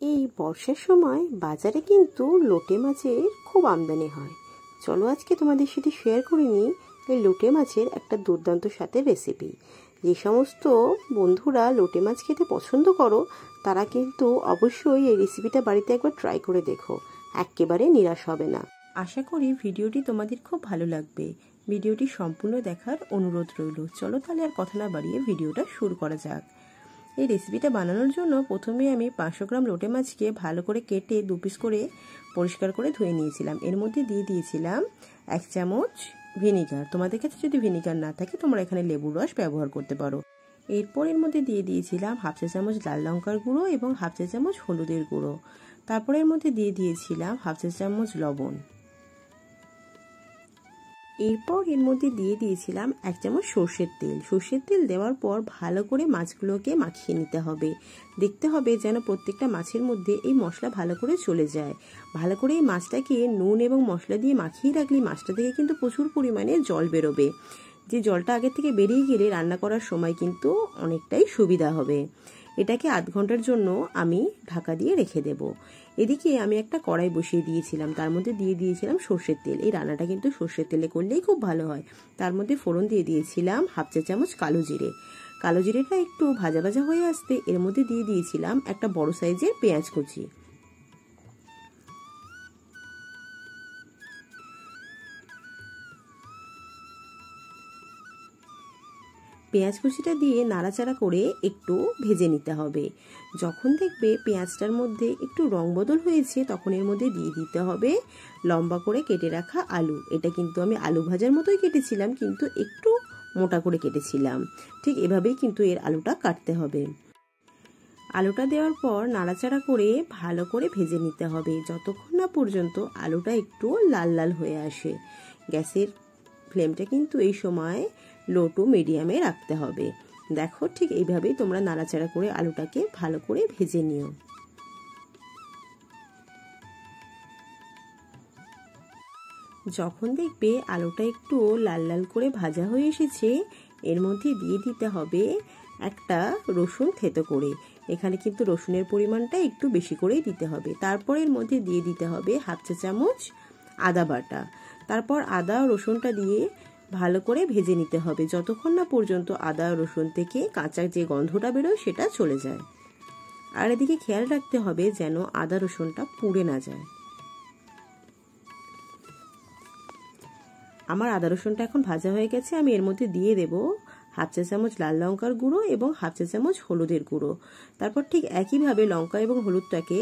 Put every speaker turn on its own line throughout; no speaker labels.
এই বর্ষার সময় বাজারে কিন্তু লোটে মাছের খুব আমদানি হয়। চলো আজকে তোমাদের সাথে শেয়ার করে নিই এই লোটে মাছের একটা দুর্দান্ত স্বাদের রেসিপি। যে সমস্ত বন্ধুরা লোটে মাছ খেতে পছন্দ করো তারা কিন্তু অবশ্যই এই রেসিপিটা বাড়িতে একবার ট্রাই করে দেখো, একেবারে নিরাশ হবে না। আশা করি ভিডিওটি তোমাদের খুব ভালো লাগবে। ভিডিওটি সম্পূর্ণ দেখার অনুরোধ রইল। চলো তাহলে আর কথা না বাড়িয়ে ভিডিওটা শুরু করা যাক। এই রেসিপিটা বানানোর জন্য প্রথমে আমি 500 গ্রাম লোটে মাছকে ভালো করে কেটে 2 পিস করে পরিষ্কার করে ধুয়ে নিয়েছিলাম। এর মধ্যে দিয়ে দিয়েছিলাম 1 চামচ ভিনিগার। তোমাদের কাছে যদি ভিনিগার না থাকে তোমরা এখানে লেবুর রস ব্যবহার করতে পারো। এরপর এর মধ্যে দিয়ে দিয়েছিলাম 1/2 চা চামচ লাল লঙ্কার গুঁড়ো এবং 1/2 চা চামচ হলুদের গুঁড়ো। তারপর এর মধ্যে দিয়ে দিয়েছিলাম 1/2 চা চামচ লবণ। এরপর এর মধ্যে দিয়ে দিয়েছিলাম 1 চামচ সর্ষের তেল। সর্ষের তেল দেওয়ার পর ভালো করে মাছগুলোকে মাখিয়ে নিতে হবে। দেখতে হবে যেন প্রত্যেকটা মাছের মধ্যে এই মশলা ভালো করে চলে যায়। ভালো করে এই মাছটাকে নুন এবং মশলা দিয়ে মাখিয়ে রাখলে মাছটা থেকে কিন্তু প্রচুর পরিমাণে জল বেরোবে। যে জলটা আগে থেকে বেরিয়ে গেলে রান্না করার সময় কিন্তু অনেকটাই সুবিধা হবে। এটাকে আধ ঘন্টার জন্য আমি ঢাকা দিয়ে রেখে দেব। এদিকে আমি একটা কড়াই বসিয়ে দিয়েছিলাম, তার মধ্যে দিয়ে দিয়েছিলাম সর্ষের তেল। এই রান্নাটা কিন্তু সর্ষের তেলে করলেই খুব ভালো হয়। তার মধ্যে ফোড়ন দিয়ে দিয়েছিলাম 1/2 চা চামচ কালো জিরে। কালো জিরেটা একটু ভাজা ভাজা হয়ে আসতে এর মধ্যে দিয়ে দিয়েছিলাম একটা বড় সাইজের পেঁয়াজ কুচি। পেঁয়াজ কুচিটা দিয়ে নাড়াচাড়া করে একটু ভেজে নিতে হবে। যখন দেখবে পেঁয়াজটার মধ্যে একটু রং বদল হয়েছে তখন এর মধ্যে দিয়ে দিতে হবে লম্বা করে কেটে রাখা আলু। এটা কিন্তু আমি আলু ভাজার মতোই কেটেছিলাম, কিন্তু একটু মোটা করে কেটেছিলাম। ঠিক এভাবেই কিন্তু এর আলুটা কাটতে হবে। আলুটা দেওয়ার পর নাড়াচাড়া করে ভালো করে ভেজে নিতে হবে যতক্ষণ না পর্যন্ত আলুটা একটু লাল লাল হয়ে আসে। গ্যাসের ফ্লেমটা কিন্তু এই সময় লো টু মিডিয়ামে রাখতে হবে। দেখো ঠিক এইভাবেই তোমরা নাড়াচাড়া করে আলুটাকে ভালো করে ভেজে নিও। যখন দেখবে আলুটা একটু লাল লাল করে ভাজা হয়ে এসেছে এর মধ্যে দিয়ে দিতে হবে একটা রসুন থেতো করে। এখানে কিন্তু রসুনের পরিমাণটা একটু বেশি করেই দিতে হবে। তারপর এর মধ্যে দিয়ে দিতে হবে 1/2 চা চামচ আদা বাটা। তারপর আদা ও রসুনটা দিয়ে ভালো করে ভেজে নিতে হবে যতক্ষণ না পর্যন্ত আদা রসুন থেকে কাঁচা যে গন্ধটা বেরোয় সেটা চলে যায়। আর এদিকে খেয়াল রাখতে হবে যেন আদা রসুনটা পুড়ে না যায়। আমার আদা রসুনটা এখন ভাজা হয়ে গেছে। আমি এর মধ্যে দিয়ে দেব 1/2 চা চামচ লাল লঙ্কার গুঁড়ো এবং 1/2 চা চামচ হলুদের গুঁড়ো। তারপর ঠিক একইভাবে লঙ্কা এবং হলুদটাকে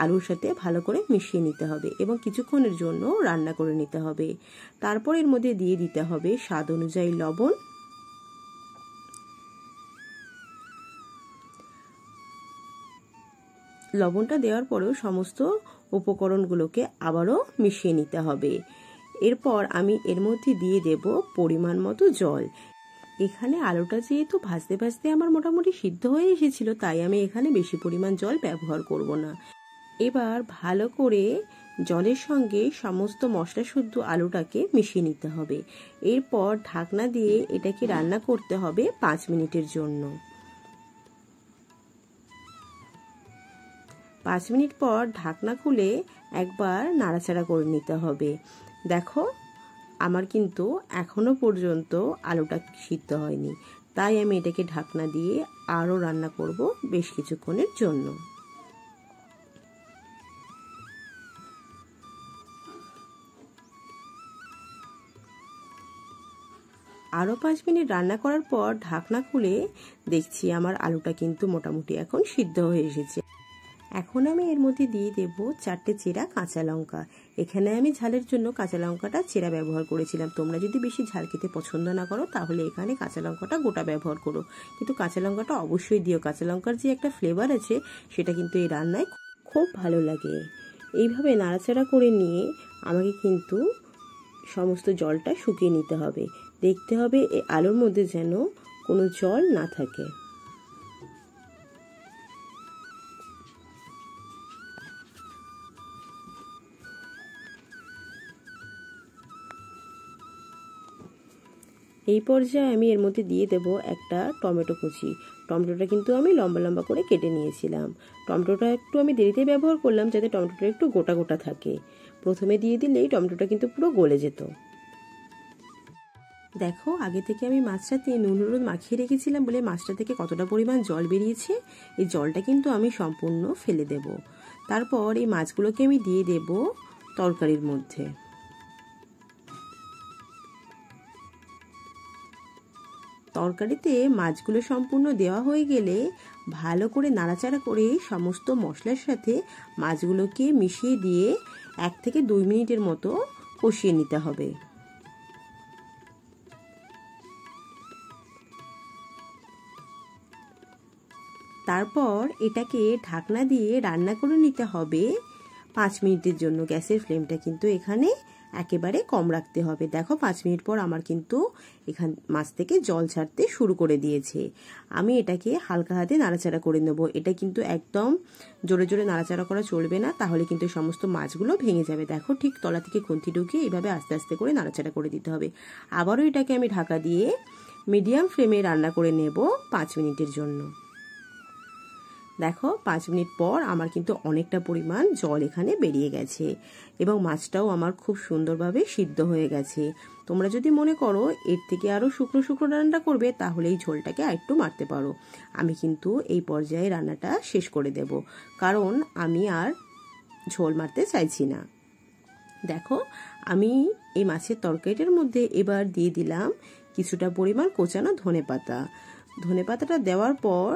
আলুর সাথে ভালো করে মিশিয়ে নিতে হবে এবং কিছুক্ষণের জন্য রান্না করে নিতে হবে। তারপর এর মধ্যে দিয়ে দিতে হবে স্বাদ অনুযায়ী লবণ। লবণটা দেওয়ার পরেও সমস্ত উপকরণগুলোকে আবারও মিশিয়ে নিতে হবে। এরপর আমি এর মধ্যে দিয়ে দেব পরিমাণ মতো জল। এখানে আলুটা যেহেতু ভাজতে ভাজতে আমার মোটামুটি সিদ্ধ হয়ে এসেছিল তাই আমি এখানে বেশি পরিমাণ জল ব্যবহার করব না। এবার ভালো করে জলের সঙ্গে সমস্ত মশলা শুদ্ধ আলুটাকে মিশিয়ে নিতে হবে। এরপর ঢাকনা দিয়ে এটাকে রান্না করতে হবে 5 মিনিটের জন্য। 5 মিনিট পর ঢাকনা খুলে একবার নাড়াচাড়া করে নিতে হবে। দেখো আমার কিন্তু এখনো পর্যন্ত আলুটা সিদ্ধ হয়নি, তাই আমি এটাকে ঢাকনা দিয়ে আরও রান্না করব বেশ কিছুক্ষণের জন্য। আরও 5 মিনিট রান্না করার পর ঢাকনা খুলে দেখছি আমার আলুটা কিন্তু মোটামুটি এখন সিদ্ধ হয়ে এসেছে। এখন আমি এর মধ্যে দিয়ে দেব 4টে চেরা কাঁচা লঙ্কা। এখানে আমি ঝালের জন্য কাঁচা লঙ্কাটা চেরা ব্যবহার করেছিলাম। তোমরা যদি বেশি ঝাল খেতে পছন্দ না করো তাহলে এখানে কাঁচা লঙ্কাটা গোটা ব্যবহার করো, কিন্তু কাঁচা লঙ্কাটা অবশ্যই দিও। কাঁচা লঙ্কার যে একটা ফ্লেভার আছে সেটা কিন্তু এই রান্নায় খুব ভালো লাগে। এইভাবে নাড়াচাড়া করে নিয়ে আমাকে কিন্তু সমস্ত জলটা শুকিয়ে নিতে হবে। দেখতে হবে এই আলুর মধ্যে যেন কোনো জল না থাকে। এই পর্যায়ে আমি এর মধ্যে দিয়ে দেব একটা টমেটো কুচি। টমেটোটা কিন্তু আমি লম্বা লম্বা করে কেটে নিয়েছিলাম। টমেটোটা একটু আমি দেরিতে ব্যবহার করলাম যাতে টমেটোটা একটু গোটা গোটা থাকে। প্রথমে দিয়ে দিলেই টমেটোটা কিন্তু পুরো গলে যেত। দেখো আগে থেকে আমি মাছটাতে নুন হলুদ মাখিয়ে রেখেছিলাম বলে মাছটা থেকে কতটা পরিমাণ জল বেরিয়েছে। এই জলটা কিন্তু আমি সম্পূর্ণ ফেলে দেব। তারপর এই মাছগুলোকে আমি দিয়ে দেব তরকারির মধ্যে। তরকারিতে মাছগুলো সম্পূর্ণ দেওয়া হয়ে গেলে ভালো করে নাড়াচাড়া করে সমস্ত মশলার সাথে মাছগুলোকে মিশিয়ে দিয়ে 1 থেকে 2 মিনিটের মতো কষিয়ে নিতে হবে। তারপর এটাকে ঢাকনা দিয়ে রান্না করে নিতে হবে 5 মিনিটের জন্য। গ্যাসের ফ্লেমটা কিন্তু এখানে একেবারে কম রাখতে হবে। দেখো 5 মিনিট পর আমার কিন্তু এখান মাছ থেকে জল ছাড়তে শুরু করে দিয়েছে। আমি এটাকে হালকা হাতে নাড়াচাড়া করে নেব। এটা কিন্তু একদম জোরে জোরে নাড়াচাড়া করা চলবে না, তাহলে কিন্তু সমস্ত মাছগুলো ভেঙে যাবে। দেখো ঠিক তলা থেকে খুন্তি ঢুকিয়ে এইভাবে আস্তে আস্তে করে নাড়াচাড়া করে দিতে হবে। আবারও এটাকে আমি ঢাকা দিয়ে মিডিয়াম ফ্লেমে রান্না করে নেব 5 মিনিটের জন্য। দেখো 5 মিনিট পর আমার কিন্তু অনেকটা পরিমাণ জল এখানে বেরিয়ে গেছে এবং মাছটাও আমার খুব সুন্দরভাবে সিদ্ধ হয়ে গেছে। তোমরা যদি মনে করো এর থেকে আরও শুকনো শুকনো রান্না করবে তাহলে এই ঝোলটাকে আরেকটু মারতে পারো। আমি কিন্তু এই পর্যায়ে রান্নাটা শেষ করে দেব, কারণ আমি আর ঝোল মারতে চাইছি না। দেখো আমি এই মাছের তরকারিটার মধ্যে এবার দিয়ে দিলাম কিছুটা পরিমাণ কোচানো ধনেপাতা। ধনেপাতাটা দেওয়ার পর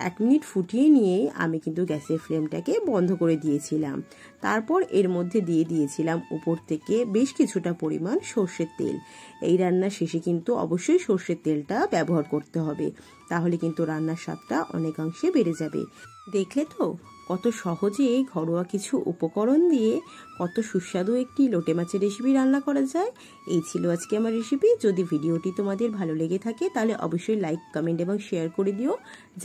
1 মিনিট ফুটিয়ে নিয়ে আমি কিন্তু গ্যাসের ফ্লেমটাকে বন্ধ করে দিয়েছিলাম। তারপর এর মধ্যে দিয়ে দিয়েছিলাম উপর থেকে বেশ কিছুটা পরিমাণ সর্ষের তেল। এই রান্নার শেষে কিন্তু অবশ্যই সর্ষের তেলটা ব্যবহার করতে হবে, তাহলে কিন্তু রান্নার স্বাদটা অনেকাংশে বেড়ে যাবে। দেখলে তো কত সহজেই ঘরোয়া কিছু উপকরণ দিয়ে কত সুস্বাদু একটি লোটে মাছের রেসিপি রান্না করা যায়। এই ছিল আজকে আমার রেসিপি। যদি ভিডিওটি তোমাদের ভালো লেগে থাকে তাহলে অবশ্যই লাইক, কমেন্ট এবং শেয়ার করে দিও।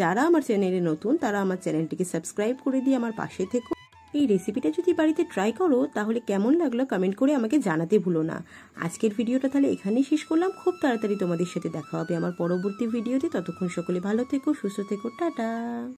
যারা আমার চ্যানেলে নতুন তারা আমার চ্যানেলটিকে সাবস্ক্রাইব করে দিয়ে আমার পাশে থেকো। এই রেসিপিটা যদি বাড়িতে ট্রাই করো তাহলে কেমন লাগলো কমেন্ট করে আমাকে জানাতে ভুলো না। আজকের ভিডিওটা তাহলে এখানেই শেষ করলাম। খুব তাড়াতাড়ি তোমাদের সাথে দেখা হবে আমার পরবর্তী ভিডিওতে। ততক্ষণ সকলে ভালো থেকো, সুস্থ থেকো, টাটা।